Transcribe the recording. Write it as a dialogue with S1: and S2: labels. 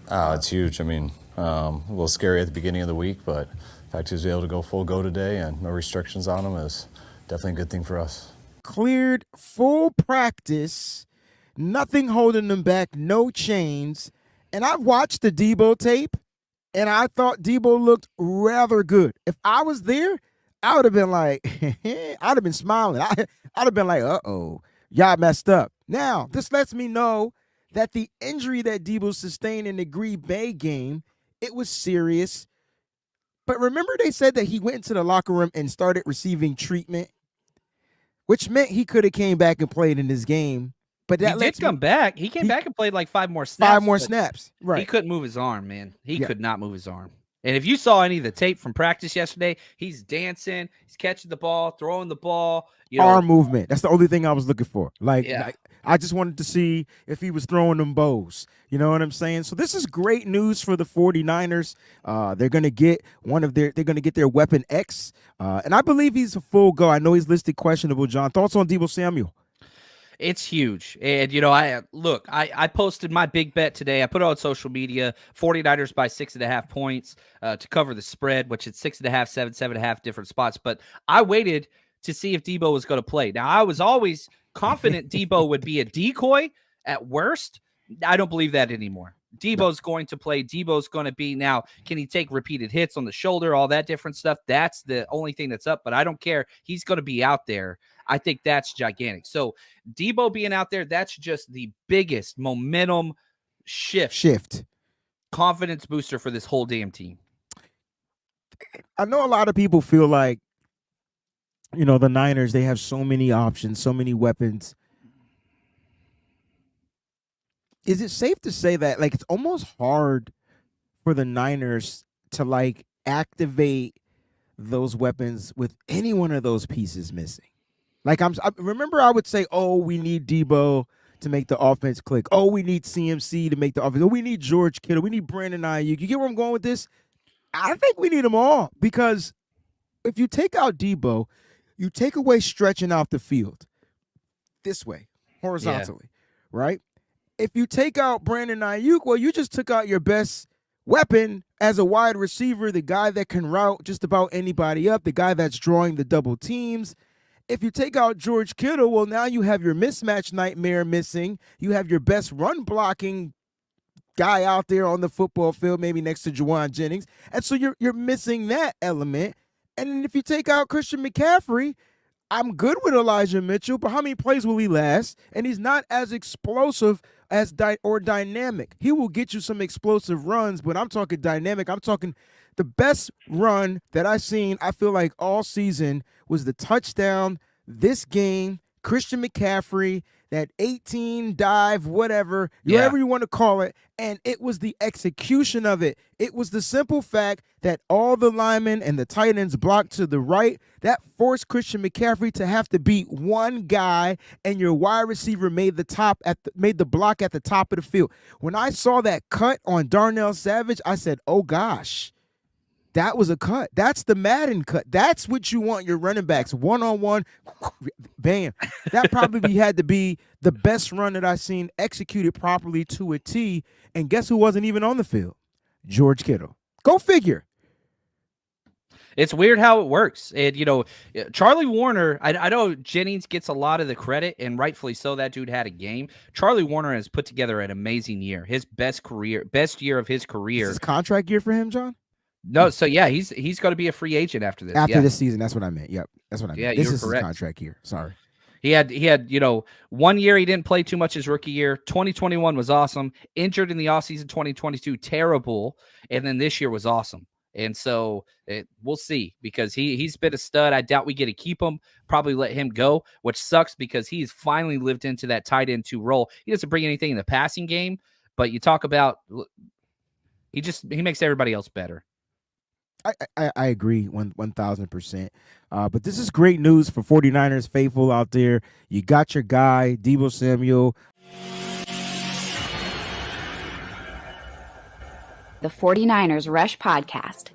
S1: It's huge. I mean, a little scary at the beginning of the week, but the fact he was able to go full go today and no restrictions on him is definitely a good thing for us.
S2: Cleared full practice, nothing holding him back, no chains. And I've watched the Deebo tape, and I thought Deebo looked rather good. If I was there, I would have been like, I'd have been smiling. I'd have been like, uh-oh, y'all messed up. Now, this lets me know that the injury that Deebo sustained in the Green Bay game, it was serious. But remember they said that he went into the locker room and started receiving treatment, which meant he could have came back and played in this game. But that
S3: he did come back. He came back and played like 5 more snaps.
S2: 5 more snaps, right.
S3: He couldn't move his arm, man. He could not move his arm. And if you saw any of the tape from practice yesterday, he's dancing, he's catching the ball, throwing the ball.
S2: Arm movement. That's the only thing I was looking for. Like I just wanted to see if he was throwing them bows. You know what I'm saying? So this is great news for the 49ers. They're going to get they're going to get their weapon X. And I believe he's a full go. I know he's listed questionable, John. Thoughts on Deebo Samuel?
S3: It's huge. And, I posted my big bet today. I put it on social media, 49ers by 6.5 points to cover the spread, which is 6.5, 7.5 different spots. But I waited to see if Deebo was going to play. Now, I was always confident Deebo would be a decoy at worst. I don't believe that anymore. Deebo's going to play. Deebo's going to be now. Can he take repeated hits on the shoulder, all that different stuff? That's the only thing that's up, but I don't care. He's going to be out there. I think that's gigantic. So Deebo being out there, that's just the biggest momentum shift. Confidence booster for this whole damn team.
S2: I know a lot of people feel like, the Niners, they have so many options, so many weapons. Is it safe to say that it's almost hard for the Niners to activate those weapons with any one of those pieces missing? I remember I would say, oh, we need Deebo to make the offense click. Oh, we need CMC to make the offense. Oh, we need George Kittle. We need Brandon Ayuk. You get where I'm going with this? I think we need them all, because if you take out Deebo, you take away stretching out the field this way, horizontally, right? If you take out Brandon Ayuk, well, you just took out your best weapon as a wide receiver, the guy that can route just about anybody up, the guy that's drawing the double teams. If you take out George Kittle, well, now you have your mismatch nightmare missing. You have your best run blocking guy out there on the football field, maybe next to Juwan Jennings. And so you're missing that element. And then if you take out Christian McCaffrey, I'm good with Elijah Mitchell, but how many plays will he last? And he's not as explosive as dynamic. He will get you some explosive runs, but I'm talking dynamic. I'm talking the best run that I've seen, I feel like, all season was the touchdown this game. Christian McCaffrey, that 18 dive, whatever you want to call it, and it was the execution of it. It was the simple fact that all the linemen and the tight ends blocked to the right. That forced Christian McCaffrey to have to beat one guy, and your wide receiver made the block at the top of the field. When I saw that cut on Darnell Savage, I said, "Oh gosh." That was a cut. That's the Madden cut. That's what you want your running backs, one-on-one, bam. That probably had to be the best run that I've seen executed properly to a T. And guess who wasn't even on the field? George Kittle. Go figure.
S3: It's weird how it works. And, Charlie Warner, I know Jennings gets a lot of the credit, and rightfully so. That dude had a game. Charlie Warner has put together an amazing year. His best year of his career.
S2: Is this contract year for him, John?
S3: No, so he's going to be a free agent after this.
S2: After this season, that's what I meant. Yep, that's what I meant.
S3: Yeah,
S2: this is
S3: correct.
S2: His contract year. Sorry.
S3: He had 1 year he didn't play too much his rookie year. 2021 was awesome. Injured in the offseason 2022, terrible. And then this year was awesome. And so we'll see, because he's been a stud. I doubt we get to keep him, probably let him go, which sucks because he's finally lived into that tight end 2 role. He doesn't bring anything in the passing game, but you talk about he makes everybody else better.
S2: I agree 1,000%. But this is great news for 49ers faithful out there. You got your guy, Deebo Samuel.
S4: The 49ers Rush Podcast.